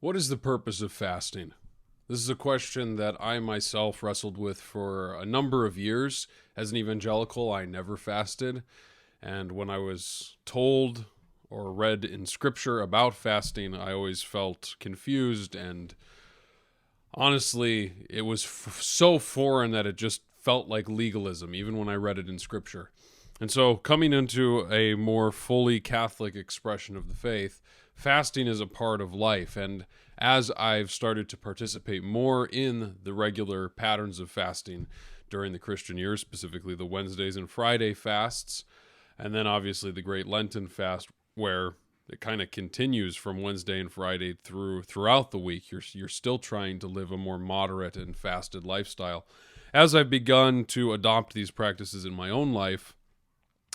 What is the purpose of fasting? This is a question that I myself wrestled with for a number of years. As an evangelical, I never fasted. And when I was told or read in scripture about fasting, I always felt confused. And honestly, it was so foreign that it just felt like legalism, even when I read it in scripture. And so, coming into a more fully Catholic expression of the faith, fasting is a part of life. And as I've started to participate more in the regular patterns of fasting during the Christian year, specifically the Wednesdays and Friday fasts, and then obviously the Great Lenten fast, where it kind of continues from Wednesday and Friday throughout the week. You're still trying to live a more moderate and fasted lifestyle. As I've begun to adopt these practices in my own life,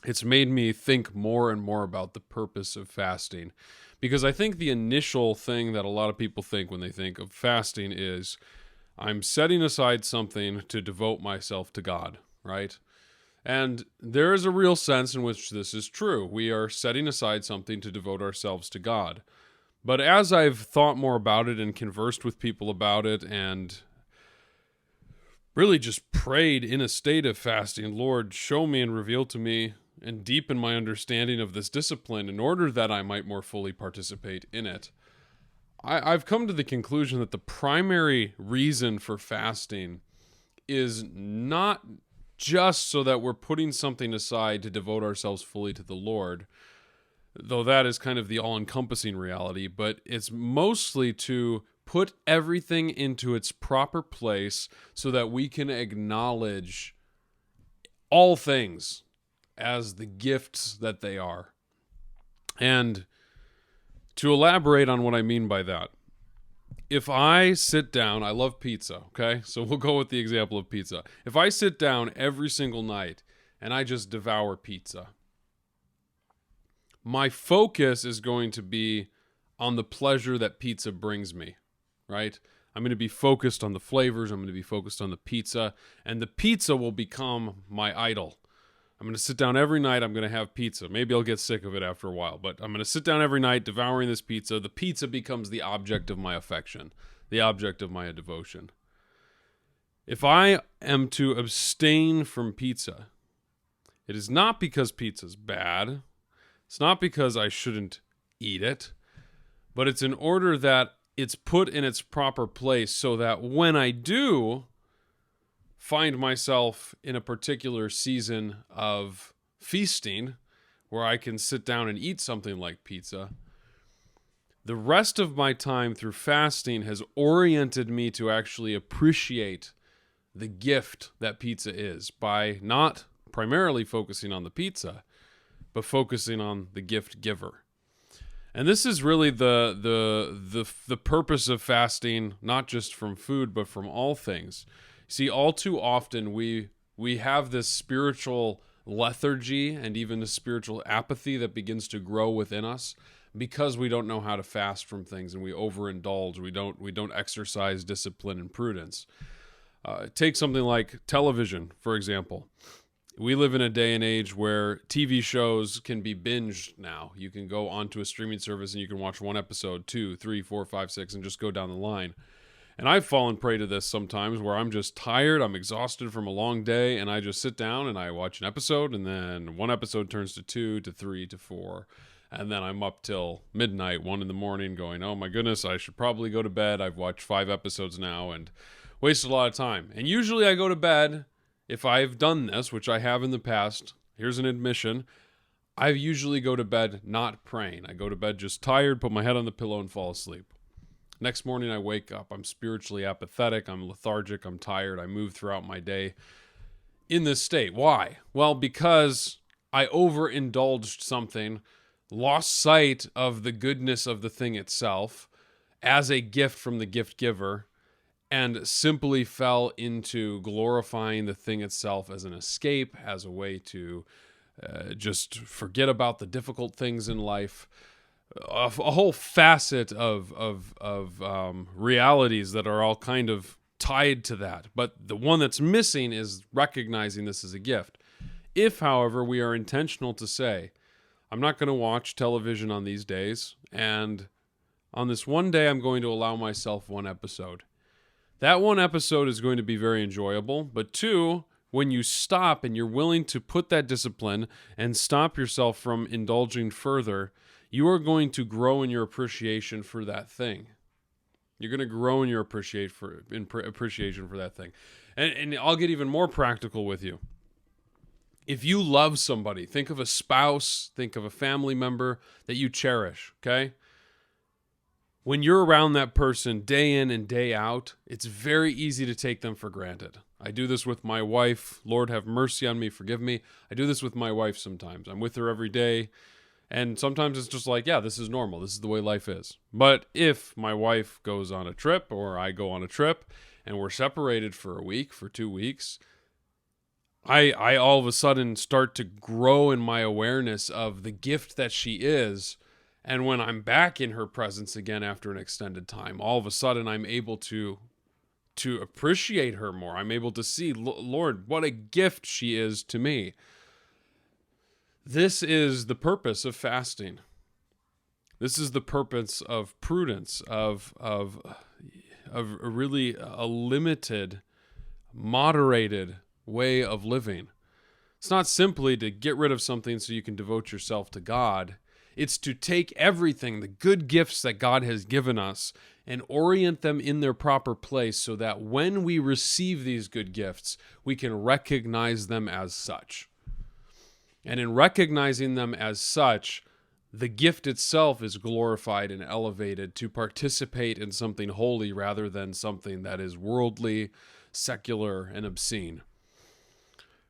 it's made me think more and more about the purpose of fasting. Because I think the initial thing that a lot of people think when they think of fasting is, I'm setting aside something to devote myself to God, right? And there is a real sense in which this is true. We are setting aside something to devote ourselves to God. But as I've thought more about it and conversed with people about it and really just prayed in a state of fasting, Lord, show me and reveal to me and deepen my understanding of this discipline in order that I might more fully participate in it. I've come to the conclusion that the primary reason for fasting is not just so that we're putting something aside to devote ourselves fully to the Lord, though that is kind of the all-encompassing reality, but it's mostly to put everything into its proper place so that we can acknowledge all things as the gifts that they are. And to elaborate on what I mean by that, if I sit down, I love pizza, okay? So we'll go with the example of pizza. If I sit down every single night and I just devour pizza, my focus is going to be on the pleasure that pizza brings me, right? I'm going to be focused on the flavors, I'm going to be focused on the pizza, and the pizza will become my idol. I'm going to sit down every night, I'm going to have pizza. Maybe I'll get sick of it after a while, but I'm going to sit down every night devouring this pizza. The pizza becomes the object of my affection, the object of my devotion. If I am to abstain from pizza, it is not because pizza's bad. It's not because I shouldn't eat it, but it's in order that it's put in its proper place so that when I do find myself in a particular season of feasting where I can sit down and eat something like pizza, the rest of my time through fasting has oriented me to actually appreciate the gift that pizza is by not primarily focusing on the pizza, but focusing on the gift giver. And this is really the purpose of fasting, not just from food, but from all things. See, all too often we have this spiritual lethargy and even a spiritual apathy that begins to grow within us because we don't know how to fast from things and we overindulge. We don't exercise discipline and prudence. Take something like television, for example. We live in a day and age where TV shows can be binged now. You can go onto a streaming service and you can watch one episode, 2, 3, 4, 5, 6, and just go down the line. And I've fallen prey to this sometimes where I'm just tired, I'm exhausted from a long day, and I just sit down and I watch an episode, and then one episode turns to 2, to 3, to 4, and then I'm up till midnight, 1 in the morning, going, oh my goodness, I should probably go to bed. I've watched 5 episodes now and wasted a lot of time. And usually I go to bed, if I've done this, which I have in the past, here's an admission, I usually go to bed not praying. I go to bed just tired, put my head on the pillow, and fall asleep. Next morning I wake up, I'm spiritually apathetic, I'm lethargic, I'm tired, I move throughout my day in this state. Why? Well, because I overindulged something, lost sight of the goodness of the thing itself as a gift from the gift giver, and simply fell into glorifying the thing itself as an escape, as a way to just forget about the difficult things in life. A whole facet of realities that are all kind of tied to that. But the one that's missing is recognizing this as a gift. If, however, we are intentional to say, I'm not going to watch television on these days, and on this one day, I'm going to allow myself one episode. That one episode is going to be very enjoyable, but two, when you stop and you're willing to put that discipline and stop yourself from indulging further, you are going to grow in your appreciation for that thing. You're going to grow in your appreciation for that thing. And I'll get even more practical with you. If you love somebody, think of a spouse, think of a family member that you cherish, okay? When you're around that person day in and day out, it's very easy to take them for granted. I do this with my wife. Lord have mercy on me, forgive me. I do this with my wife sometimes. I'm with her every day. And sometimes it's just like, yeah, this is normal. This is the way life is. But if my wife goes on a trip or I go on a trip and we're separated for a week, for 2 weeks, I all of a sudden start to grow in my awareness of the gift that she is. And when I'm back in her presence again after an extended time, all of a sudden I'm able to appreciate her more. I'm able to see, Lord, what a gift she is to me. This is the purpose of fasting. This is the purpose of prudence, of really a limited, moderated way of living. It's not simply to get rid of something so you can devote yourself to God. It's to take everything, the good gifts that God has given us, and orient them in their proper place so that when we receive these good gifts, we can recognize them as such. And in recognizing them as such, the gift itself is glorified and elevated to participate in something holy rather than something that is worldly, secular, and obscene.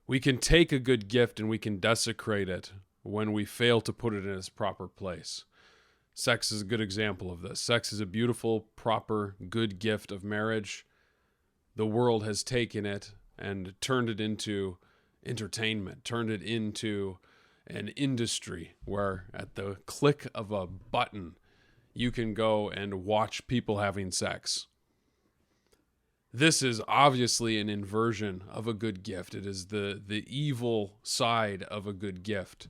We can take a good gift and we can desecrate it when we fail to put it in its proper place. Sex is a good example of this. Sex is a beautiful, proper, good gift of marriage. The world has taken it and turned it into entertainment, turned it into an industry where at the click of a button, you can go and watch people having sex. This is obviously an inversion of a good gift. It is the evil side of a good gift.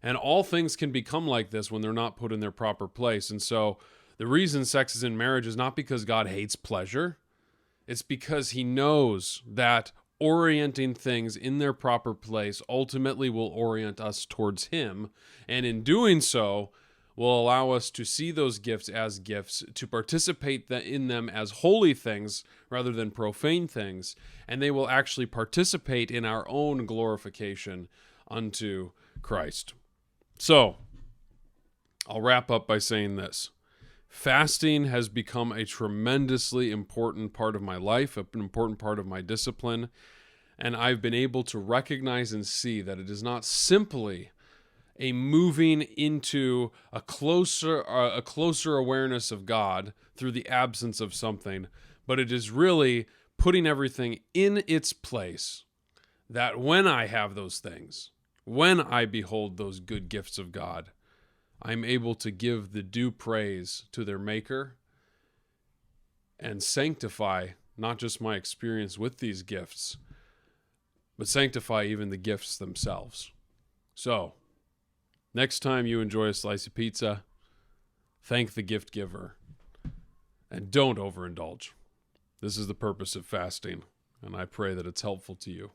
And all things can become like this when they're not put in their proper place. And so the reason sex is in marriage is not because God hates pleasure. It's because he knows that orienting things in their proper place ultimately will orient us towards him. And in doing so, will allow us to see those gifts as gifts, to participate in them as holy things rather than profane things. And they will actually participate in our own glorification unto Christ. So, I'll wrap up by saying this. Fasting has become a tremendously important part of my life, an important part of my discipline, and I've been able to recognize and see that it is not simply a moving into a closer awareness of God through the absence of something, but it is really putting everything in its place, that when I have those things, when I behold those good gifts of God, I'm able to give the due praise to their Maker and sanctify not just my experience with these gifts, but sanctify even the gifts themselves. So, next time you enjoy a slice of pizza, thank the gift giver and don't overindulge. This is the purpose of fasting, and I pray that it's helpful to you.